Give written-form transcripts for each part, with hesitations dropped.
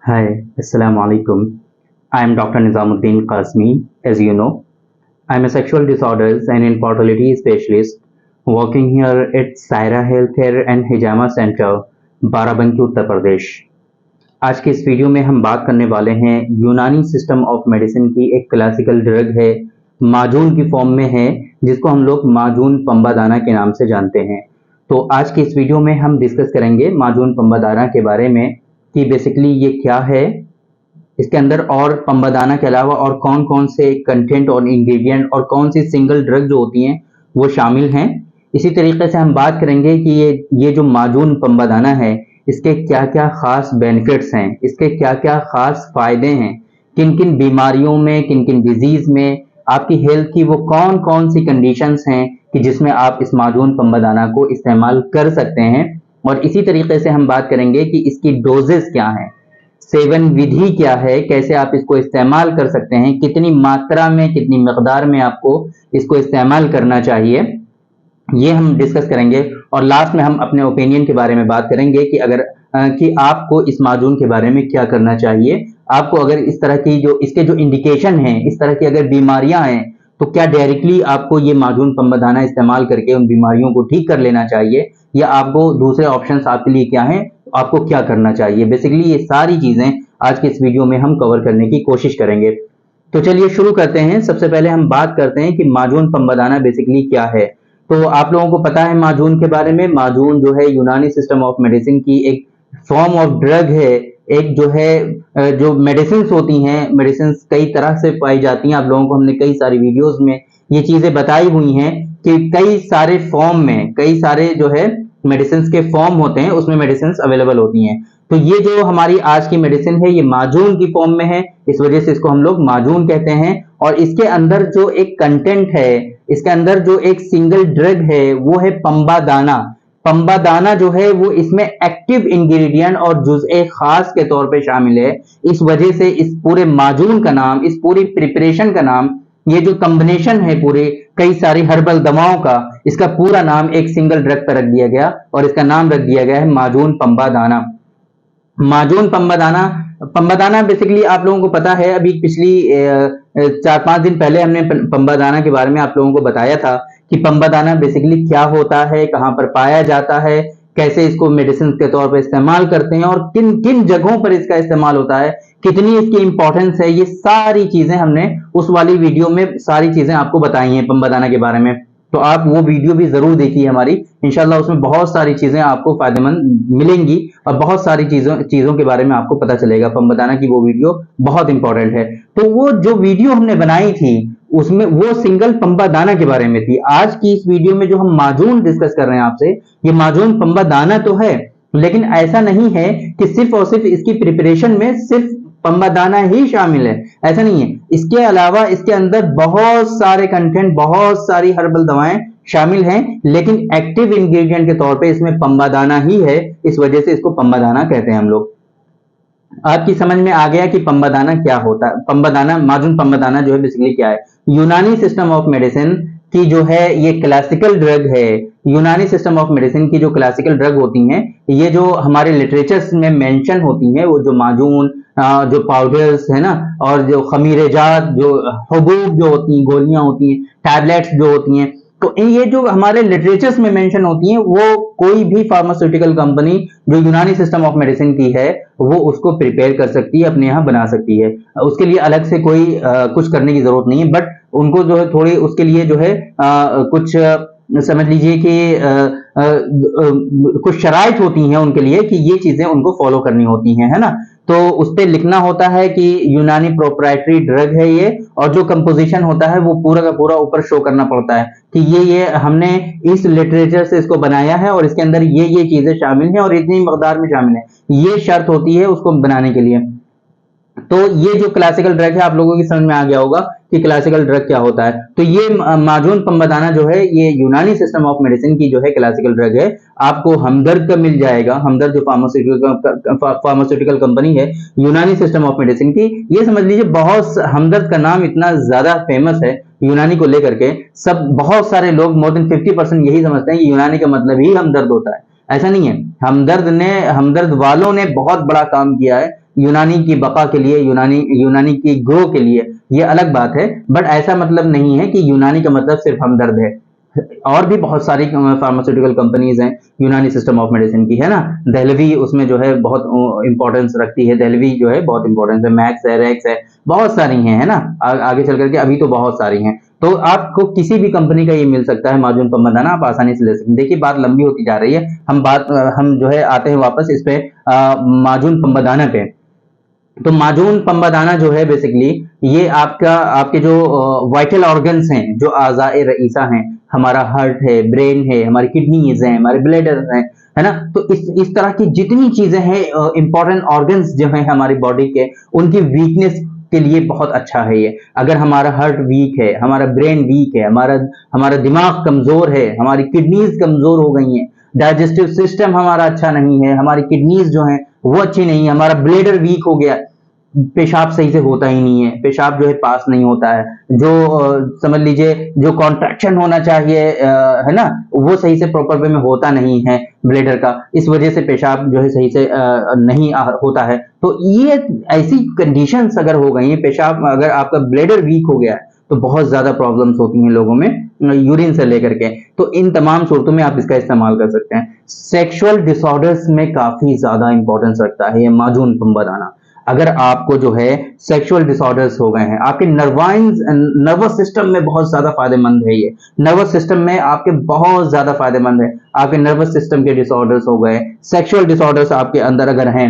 Hi, Assalamu alaikum. I am Dr. Nizamuddin Qasmi. As you know, I am a sexual disorders and infertility specialist working here at Saira Healthcare and Hijama Center, Barabanki Uttar Pradesh. आज के इस video में हम बात करने वाले हैं यूनानी सिस्टम ऑफ मेडिसिन की एक क्लासिकल ड्रग है, माजून की फॉर्म में है, जिसको हम लोग माजून पंबादाना के नाम से जानते हैं। तो आज के इस वीडियो में हम डिस्कस करेंगे माजून पंबादाना के बारे में कि बेसिकली ये क्या है, इसके अंदर और पंबादाना के अलावा और कौन कौन से कंटेंट और इंग्रेडिएंट और कौन सी सिंगल ड्रग जो होती हैं वो शामिल हैं। इसी तरीके से हम बात करेंगे कि ये जो माजून पंबादाना है इसके क्या क्या खास बेनिफिट्स हैं, इसके क्या क्या खास फायदे हैं, किन किन बीमारियों में, किन किन डिजीज में आपकी हेल्थ की वो कौन कौन सी कंडीशंस हैं कि जिसमें आप इस माजून पंबादाना को इस्तेमाल कर सकते हैं। और इसी तरीके से हम बात करेंगे कि इसकी डोजेस क्या हैं, सेवन विधि क्या है, कैसे आप इसको इस्तेमाल कर सकते हैं, कितनी मात्रा में, कितनी मकदार में आपको इसको इस्तेमाल करना चाहिए, ये हम डिस्कस करेंगे। और लास्ट में हम अपने ओपिनियन के बारे में बात करेंगे कि कि आपको इस माजून के बारे में क्या करना चाहिए। आपको अगर इस तरह की जो इसके जो इंडिकेशन हैं, इस तरह की अगर बीमारियां हैं, तो क्या डायरेक्टली आपको ये माजून पंबादाना इस्तेमाल करके उन बीमारियों को ठीक कर लेना चाहिए, या आपको दूसरे ऑप्शंस आपके लिए क्या हैं, आपको क्या करना चाहिए। बेसिकली ये सारी चीजें आज के इस वीडियो में हम कवर करने की कोशिश करेंगे। तो चलिए शुरू करते हैं। सबसे पहले हम बात करते हैं कि माजून पंबादाना बेसिकली क्या है। तो आप लोगों को पता है माजून के बारे में, माजून जो है यूनानी सिस्टम ऑफ मेडिसिन की एक फॉर्म ऑफ ड्रग है। एक जो है जो मेडिसिन होती हैं, मेडिसिन कई तरह से पाई जाती हैं। आप लोगों को हमने कई सारी वीडियोस में ये चीजें बताई हुई हैं कि कई सारे फॉर्म में, कई सारे जो है मेडिसिन के फॉर्म होते हैं, उसमें मेडिसिन अवेलेबल होती हैं। तो ये जो हमारी आज की मेडिसिन है ये माजून की फॉर्म में है, इस वजह से इसको हम लोग माजून कहते हैं। और इसके अंदर जो एक कंटेंट है, इसके अंदर जो एक सिंगल ड्रग है वो है पंबादाना। पंबादाना जो है वो इसमें एक्टिव इंग्रेडिएंट और जुज़े खास के तौर पे शामिल है। इस वजह से इस पूरे माजून का नाम, इस पूरी प्रिपरेशन का नाम, ये जो कॉम्बिनेशन है पूरे कई सारी हर्बल दवाओं का, इसका पूरा नाम एक सिंगल ड्रग पर रख दिया गया और इसका नाम रख दिया गया है माजून पंबादाना। माजून पंबादाना, पंबादाना बेसिकली आप लोगों को पता है, अभी पिछली 4-5 दिन पहले हमने पंबादाना के बारे में आप लोगों को बताया था कि पंबादाना बेसिकली क्या होता है, कहां पर पाया जाता है, कैसे इसको मेडिसिन के तौर पर इस्तेमाल करते हैं और किन किन जगहों पर इसका इस्तेमाल होता है, कितनी इसकी इंपॉर्टेंस है। ये सारी चीजें हमने उस वाली वीडियो में सारी चीजें आपको बताई हैं पंबादाना के बारे में। तो आप वो वीडियो भी जरूर देखिए हमारी, इंशाल्लाह उसमें बहुत सारी चीजें आपको फायदेमंद मिलेंगी और बहुत सारी चीजों के बारे में आपको पता चलेगा। पंबादाना की वो वीडियो बहुत इंपॉर्टेंट है। तो वो जो वीडियो हमने बनाई थी उसमें वो सिंगल पंबादाना के बारे में थी। आज की इस वीडियो में जो हम माजून डिस्कस कर रहे हैं आपसे, ये माजून पंबादाना तो है, लेकिन ऐसा नहीं है कि सिर्फ और सिर्फ इसकी प्रिपरेशन में सिर्फ पंबादाना ही शामिल है, ऐसा नहीं है। इसके अलावा इसके अंदर बहुत सारे कंटेंट, बहुत सारी हर्बल दवाएं शामिल हैं, लेकिन एक्टिव इंग्रेडिएंट के तौर पे इसमें पंबादाना ही है, इस वजह से इसको पंबादाना कहते हैं हम लोग। आपकी समझ में आ गया कि पंबादाना क्या होता है। पंबादाना, माजून पंबादाना जो है बेसिकली क्या है, यूनानी सिस्टम ऑफ मेडिसिन की जो है ये क्लासिकल ड्रग है। यूनानी सिस्टम ऑफ मेडिसिन की जो क्लासिकल ड्रग होती हैं, ये जो हमारे लिटरेचर्स में मेंशन होती हैं, वो जो माजून, जो पाउडर्स है ना, और जो खमीरेजात, जो हबूब जो होती हैं, गोलियां होती हैं, टैबलेट्स जो होती हैं, तो ये जो हमारे लिटरेचर्स में मेंशन होती हैं, वो कोई भी फार्मास्यूटिकल कंपनी जो यूनानी सिस्टम ऑफ मेडिसिन की है वो उसको प्रिपेयर कर सकती है, अपने यहाँ बना सकती है। उसके लिए अलग से कोई कुछ करने की जरूरत नहीं है, बट उनको जो है थोड़ी उसके लिए जो है कुछ समझ लीजिए कि कुछ शराइत होती हैं उनके लिए कि ये चीजें उनको फॉलो करनी होती हैं, है ना। तो उस पर लिखना होता है कि यूनानी प्रोप्राइटरी ड्रग है ये, और जो कंपोजिशन होता है वो पूरा का पूरा ऊपर शो करना पड़ता है कि ये हमने इस लिटरेचर से इसको बनाया है और इसके अंदर ये चीजें शामिल हैं और इतनी मकदार में शामिल है, ये शर्त होती है उसको बनाने के लिए। तो ये जो क्लासिकल ड्रग है, आप लोगों की समझ में आ गया होगा कि क्लासिकल ड्रग क्या होता है। तो ये माजून पंबादाना जो है ये यूनानी सिस्टम ऑफ मेडिसिन की जो है क्लासिकल ड्रग है। आपको हमदर्द का मिल जाएगा, हमदर्द जो फार्मास्यूटिकल कंपनी है यूनानी सिस्टम ऑफ मेडिसिन की, ये समझ लीजिए बहुत, हमदर्द का नाम इतना ज्यादा फेमस है यूनानी को लेकर के, सब बहुत सारे लोग, मोर देन 50% यही समझते हैं कि यूनानी का मतलब ही हमदर्द होता है। ऐसा नहीं है। हमदर्द वालों ने बहुत बड़ा काम किया है यूनानी की बका के लिए, यूनानी की ग्रो के लिए, ये अलग बात है। बट ऐसा मतलब नहीं है कि यूनानी का मतलब सिर्फ हमदर्द है। और भी बहुत सारी फार्मास्यूटिकल कंपनीज हैं यूनानी सिस्टम ऑफ मेडिसिन की, है ना। दहलवी उसमें जो है बहुत इंपॉर्टेंस रखती है, दहलवी जो है बहुत इंपॉर्टेंस है, मैक्स है, रेक्स है, बहुत सारी हैं, है ना। आगे चल करके अभी तो बहुत सारी हैं। तो आपको किसी भी कंपनी का ये मिल सकता है माजून पंबदाना, आप आसानी से ले सकते हैं। देखिए बात लंबी होती जा रही है, हम जो है आते हैं वापस इस पे माजून पंबदाना पे। तो माजून पंबादाना जो है बेसिकली ये आपके जो वाइटल ऑर्गन्स हैं, जो आज़ाए रईसा हैं, हमारा हार्ट है, ब्रेन है, हमारी किडनीज हैं, हमारे ब्लैडर हैं, है ना। तो इस तरह की जितनी चीजें हैं, इंपॉर्टेंट ऑर्गन्स जो हैं हमारी बॉडी के, उनकी वीकनेस के लिए बहुत अच्छा है ये। अगर हमारा हार्ट वीक है, हमारा ब्रेन वीक है, हमारा दिमाग कमजोर है, हमारी किडनीज कमजोर हो गई हैं, डाइजेस्टिव सिस्टम हमारा अच्छा नहीं है, हमारी किडनीज जो है वो अच्छी नहीं है, हमारा ब्लेडर वीक हो गया, पेशाब सही से होता ही नहीं है, पेशाब जो है पास नहीं होता है, जो समझ लीजिए जो कॉन्ट्रैक्शन होना चाहिए, है ना, वो सही से प्रॉपर वे में होता नहीं है ब्लेडर का, इस वजह से पेशाब जो है सही से नहीं होता है। तो ये ऐसी कंडीशंस अगर हो गई हैं, पेशाब अगर आपका ब्लेडर वीक हो गया है तो बहुत ज्यादा प्रॉब्लम्स होती हैं लोगों में यूरिन से लेकर के। तो इन तमाम सूरतों में आप इसका इस्तेमाल कर सकते हैं। सेक्सुअल डिसऑर्डर्स में काफी ज्यादा इंपॉर्टेंस रखता है ये माजून पंबादाना। अगर आपको जो है सेक्सुअल डिसऑर्डर्स हो गए हैं, आपके नर्वस सिस्टम में बहुत ज्यादा फायदेमंद है ये, नर्वस सिस्टम में आपके बहुत ज्यादा फायदेमंद है। आपके नर्वस सिस्टम के डिसऑर्डर्स हो गए, सेक्सुअल डिसऑर्डर्स आपके अंदर अगर हैं,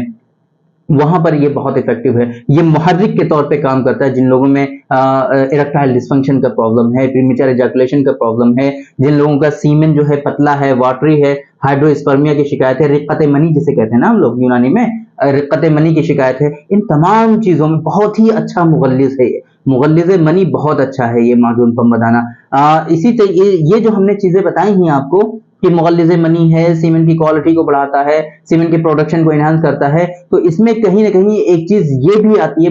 वहां पर ये बहुत इफेक्टिव है। ये मुहर्रिक के तौर पे काम करता है जिन लोगों में इरेक्टाइल डिस्फंक्शन का प्रॉब्लम है, प्रीमेच्योर एजैकुलेशन का प्रॉब्लम है, जिन लोगों का सीमेन जो है पतला है, वाटरी है, हाइड्रोस्पर्मिया की शिकायत है, रिक्कत मनी जिसे कहते हैं ना हम लोग यूनानी में, रिक्कत मनी की शिकायत है, इन तमाम चीजों में बहुत ही अच्छा मुगल्लिज है ये। मुगल्लिज मनी बहुत अच्छा है ये माजून पंबादाना। इसी तरह ये जो हमने चीजें बताई हैं आपको कि मुगल्लिज मनी है, सीमेंट की क्वालिटी को बढ़ाता है, सीमेंट की प्रोडक्शन को इनहांस करता है, तो इसमें कहीं ना कहीं एक चीज ये भी आती है।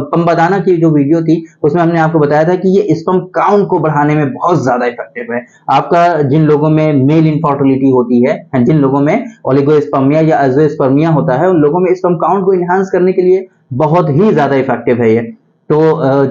पंबादाना की जो वीडियो थी उसमें हमने आपको बताया था कि ये स्पर्म काउंट को बढ़ाने में बहुत ज्यादा इफेक्टिव है। आपका जिन लोगों में मेल इनफर्टिलिटी होती है, जिन लोगों में ओलिगोस्पर्मिया या एजोस्पर्मिया होता है, उन लोगों में स्पर्म काउंट को इनहांस करने के लिए बहुत ही ज्यादा इफेक्टिव है ये। तो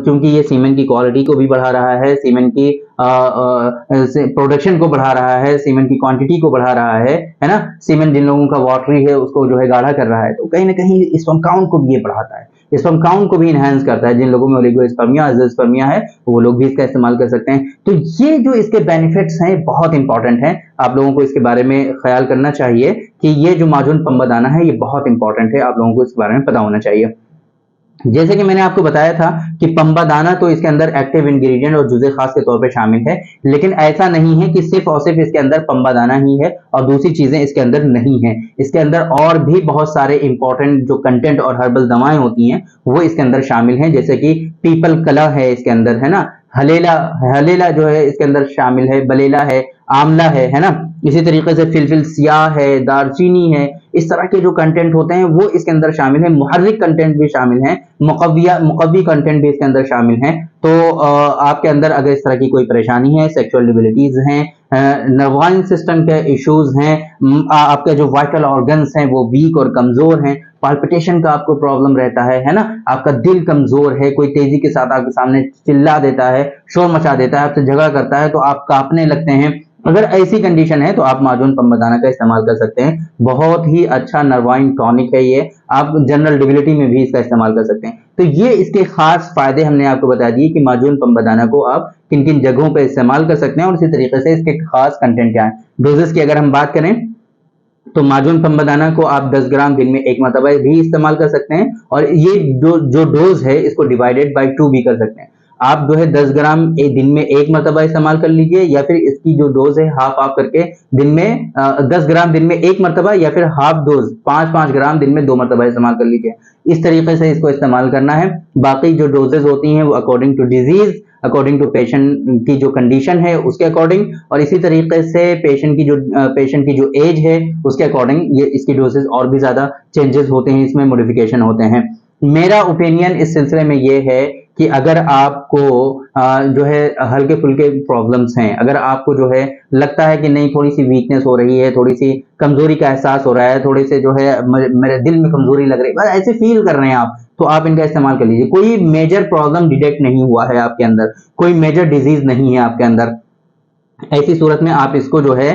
क्योंकि ये सीमेंट की क्वालिटी को भी बढ़ा रहा है, सीमेंट की प्रोडक्शन को बढ़ा रहा है, सीमेंट की क्वांटिटी को बढ़ा रहा है ना। सीमेंट जिन लोगों का वाटरी है उसको जो है गाढ़ा कर रहा है, तो कहीं ना कहीं स्पर्म काउंट को भी ये बढ़ाता है, स्पर्म काउंट को भी इनहेंस करता है। जिन लोगों में ओलिगोस्पर्मिया एजोस्पर्मिया है वो लोग भी इसका इस्तेमाल कर सकते हैं। तो ये जो इसके बेनिफिट्स हैं बहुत इंपॉर्टेंट हैं, आप लोगों को इसके बारे में ख्याल करना चाहिए कि ये जो माजून पंबादाना है ये बहुत इंपॉर्टेंट है, आप लोगों को इसके बारे में पता होना चाहिए। जैसे कि मैंने आपको बताया था कि पंबादाना तो इसके अंदर एक्टिव इंग्रेडिएंट और जुज़े खास के तौर पे शामिल है, लेकिन ऐसा नहीं है कि सिर्फ और सिर्फ इसके अंदर पंबादाना ही है और दूसरी चीजें इसके अंदर नहीं है। इसके अंदर और भी बहुत सारे इंपॉर्टेंट जो कंटेंट और हर्बल दवाएं होती हैं वो इसके अंदर शामिल हैं, जैसे कि पीपल कला है इसके अंदर, है ना, हलेला हलेला जो है इसके अंदर शामिल है, बलेला है, आंवला है ना। इसी तरीके से फिलफिल सियाह है, दारचीनी है, इस तरह के जो कंटेंट होते हैं वो इसके अंदर शामिल है। मुहर्रिक कंटेंट भी शामिल है, मुकव्वी कंटेंट भी इसके अंदर शामिल है। तो आपके अंदर अगर इस तरह की कोई परेशानी है, सेक्सुअल डिबिलिटीज हैं, नर्वाइन सिस्टम के इश्यूज हैं, आपके जो वाइटल ऑर्गन्स हैं वो वीक और कमजोर हैं, पाल्पिटेशन का आपको प्रॉब्लम रहता है ना, आपका दिल कमजोर है, कोई तेजी के साथ आपके सामने चिल्ला देता है, शोर मचा देता है, आपसे झगड़ा करता है तो आप कांपने लगते हैं, अगर ऐसी कंडीशन है तो आप माजून पंबादाना का इस्तेमाल कर सकते हैं। बहुत ही अच्छा नर्वाइन टॉनिक है ये, आप जनरल डिबिलिटी में भी इसका इस्तेमाल कर सकते हैं। तो ये इसके खास फायदे हमने आपको बता दिए कि माजून पंबादाना को आप किन किन जगहों पर इस्तेमाल कर सकते हैं और इसी तरीके से इसके खास कंटेंट क्या है। डोजेस की अगर हम बात करें तो माजून पंबादाना को आप 10 ग्राम दिन में एक मरतबा भी इस्तेमाल कर सकते हैं, और ये जो डोज है इसको डिवाइडेड बाय 2 भी कर सकते हैं। आप जो है 10 ग्राम दिन में एक मरतबा इस्तेमाल कर लीजिए, या फिर इसकी जो डोज है हाफ हाफ करके दिन में 10 ग्राम दिन में एक मरतबा, या फिर हाफ डोज 5-5 ग्राम दिन में 2 मरतबा इस्तेमाल कर लीजिए। इस तरीके से इसको इस्तेमाल करना है। बाकी जो डोजेज होती हैं वो according to disease, according to patient की जो कंडीशन है उसके अकॉर्डिंग, और इसी तरीके से पेशेंट की जो एज है उसके अकॉर्डिंग ये इसकी डोजेज और भी ज्यादा चेंजेस होते हैं, इसमें मॉडिफिकेशन होते हैं। मेरा ओपिनियन इस सिलसिले में ये है कि अगर आपको जो है हल्के फुल्के प्रॉब्लम्स हैं, अगर आपको जो है लगता है कि नहीं थोड़ी सी वीकनेस हो रही है, थोड़ी सी कमजोरी का एहसास हो रहा है, थोड़े से जो है मेरे दिल में कमजोरी लग रही है, बस ऐसे फील कर रहे हैं आप, तो आप इनका इस्तेमाल कर लीजिए। कोई मेजर प्रॉब्लम डिटेक्ट नहीं हुआ है आपके अंदर, कोई मेजर डिजीज नहीं है आपके अंदर, ऐसी सूरत में आप इसको जो है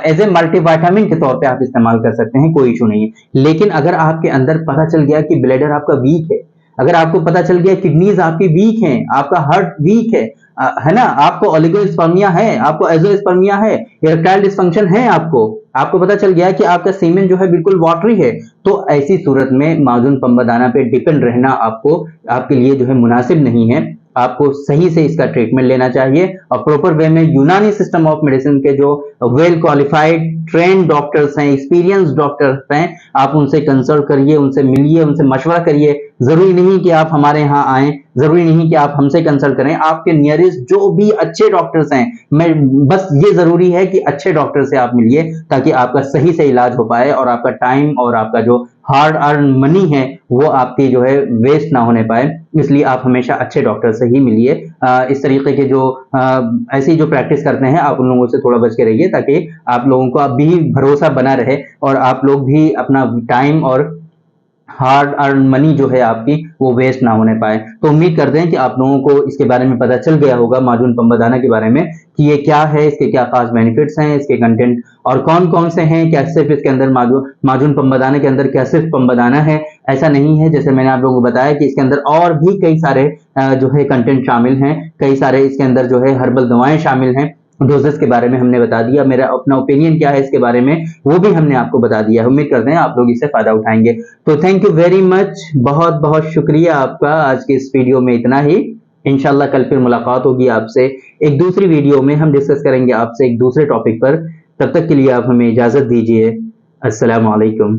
एज ए मल्टीविटामिन के तौर पे आप इस्तेमाल कर सकते हैं, कोई इशू नहीं है। लेकिन अगर आपके अंदर पता चल गया कि ब्लैडर आपका वीक है, अगर आपको पता चल गया किडनीज आपकी वीक हैं, आपका हार्ट वीक है ना, आपको ओलिगोस्पर्मिया है, आपको एजोस्पर्मिया है, इरेक्टाइल डिसफंक्शन है, आपको पता चल गया कि आपका सीमेन जो है बिल्कुल वाटरी है, तो ऐसी सूरत में माजून पंबादाना पे डिपेंड रहना आपको आपके लिए जो है मुनासिब नहीं है। आपको सही से इसका ट्रीटमेंट लेना चाहिए और प्रॉपर वे में यूनानी सिस्टम ऑफ मेडिसिन के जो वेल क्वालिफाइड ट्रेन डॉक्टर्स हैं, एक्सपीरियंस डॉक्टर्स हैं, आप उनसे कंसल्ट करिए, उनसे मिलिए, उनसे मशवरा करिए। जरूरी नहीं कि आप हमारे यहाँ आए, जरूरी नहीं कि आप हमसे कंसल्ट करें, आपके नियरेस्ट जो भी अच्छे डॉक्टर्स हैं, मैं बस ये जरूरी है कि अच्छे डॉक्टर से आप मिलिए ताकि आपका सही से इलाज हो पाए और आपका टाइम और आपका जो हार्ड अर्न मनी है वो आपकी जो है वेस्ट ना होने पाए। इसलिए आप हमेशा अच्छे डॉक्टर से ही मिलिए। इस तरीके के जो ऐसी जो प्रैक्टिस करते हैं आप उन लोगों से थोड़ा बच के रहिए ताकि आप लोगों को अब भी भरोसा बना रहे और आप लोग भी अपना टाइम और हार्ड अर्न मनी जो है आपकी वो वेस्ट ना होने पाए। तो उम्मीद करते हैं कि आप लोगों को इसके बारे में पता चल गया होगा माजून पंबादाना के बारे में कि ये क्या है, इसके क्या खास बेनिफिट्स हैं, इसके कंटेंट और कौन कौन से हैं। क्या सिर्फ इसके अंदर माजून पंबादाना के अंदर क्या सिर्फ पंबादाना है, ऐसा नहीं है। जैसे मैंने आप लोगों को बताया कि इसके अंदर और भी कई सारे जो है कंटेंट शामिल हैं, कई सारे इसके अंदर जो है हर्बल दवाएं शामिल हैं। डोजेस के बारे में हमने बता दिया, मेरा अपना ओपिनियन क्या है इसके बारे में वो भी हमने आपको बता दिया है। उम्मीद करते हैं आप लोग इससे फायदा उठाएंगे। तो थैंक यू वेरी मच, बहुत बहुत शुक्रिया आपका। आज के इस वीडियो में इतना ही। इंशाल्लाह कल फिर मुलाकात होगी आपसे एक दूसरी वीडियो में, हम डिस्कस करेंगे आपसे एक दूसरे टॉपिक पर। तब तक के लिए आप हमें इजाजत दीजिए। अस्सलाम वालेकुम।